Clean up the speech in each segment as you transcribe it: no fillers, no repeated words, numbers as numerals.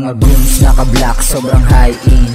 Mga goons naka-black, sobrang high-in.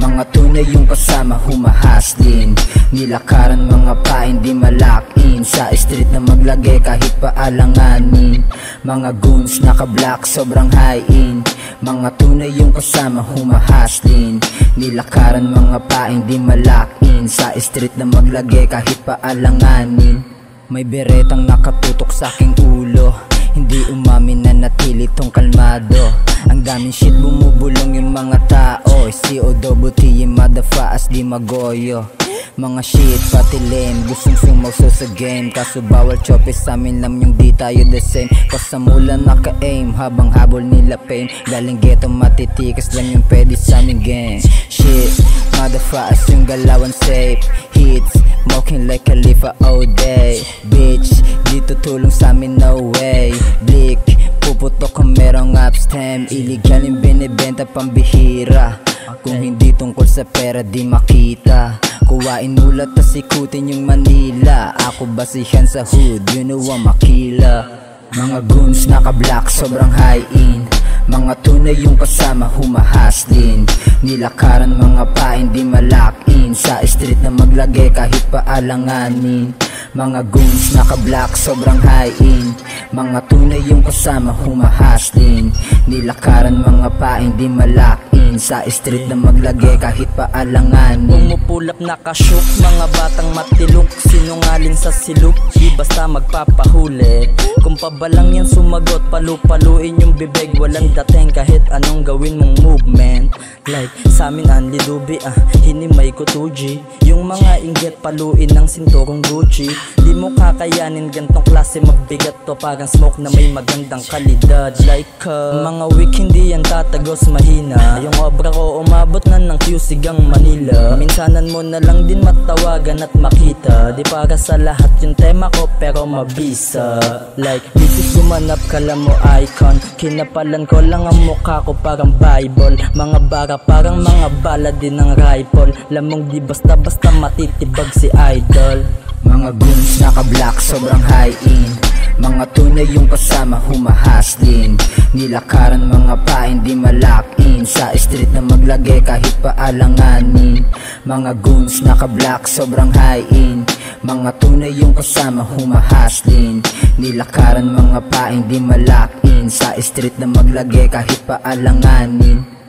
Mga tunay yung kasama, humahaslin. Nilakaran mga pa, hindi malakin. Sa street na maglagay kahit paalanganin. Mga goons naka-black, sobrang high-in. Mga tunay yung kasama, humahaslin. Nilakaran mga pa, hindi malakin. Sa street na maglagay kahit paalanganin. May beretang nakatutok sa aking ulo. Hindi umamin na natili tong kalmado. Ang daming shit bumubulong yung mga tao. C-O-double-T yung motherfuckers di magoyo. Mga shit pati lame, gustong sumawso sa game. Kaso bawal chope sa amin lang yung di tayo the same. Pasamula naka-aim habang habol nila pain. Galing ghetto matitikas lang yung pwede sa aming gang. Shit, motherfuckers yung galawan safe. Hits, smoking like Khalifa all day. Bitch, di tutulong sa amin no way. Blick, puputok kung merong upstem. Illegal yung binibenta pambihira. Kung hindi tungkol sa pera di makita. Kuwain ulat tas ikutin yung Manila. Ako basihan sa hood, you know I'm makila. Mga goons naka-black, sobrang high-in. Mga tunay yung kasama, humahaslin. Nilakaran mga pa, hindi malakin. Sa street na maglagay kahit paalanganin. Mga goons naka-black, sobrang high-in. Mga tunay yung kasama, humahaslin. Nilakaran mga pa, hindi malakin. Sa street na maglagay kahit paalanganin. Pumupulap nakashook, mga batang matilok. Sinungaling sa siluk, di basta magpapahuli. Kung pabalang yan sumagot, palu-paluin yung bibig. Walang dating kahit anong gawin mong movement. Like sa amin Anli Dubi, hinimay ko 2G. Yung mga inggit paluin ng sinturong Gucci. Di mo kakayanin gantong klase, mabigat to. Parang smoke na may magandang kalidad. Like mga week hindi yan tatagos mahina. Yung obra ko umabot na ng QC-gang Manila. Minsanan mo na lang din matawagan at makita. Di para sa lahat yung tema ko pero mabisa. Like bisis gumanap kala mo icon. Kinapalan ko lang ang mukha ko parang Bible. Mga bara parang mga bala din ng rifle. Lamang di basta-basta matitibag si idol. Mga goons naka-black, sobrang high-in. Mga tunay yung kasama, humahaslin. Nilakaran mga pa, hindi malakin. Sa street na maglagay kahit paalanganin. Mga goons naka-black, sobrang high-in. Mga tunay yung kasama, humahaslin. Nilakaran mga pa, hindi malakin. Sa street na maglagay kahit paalanganin.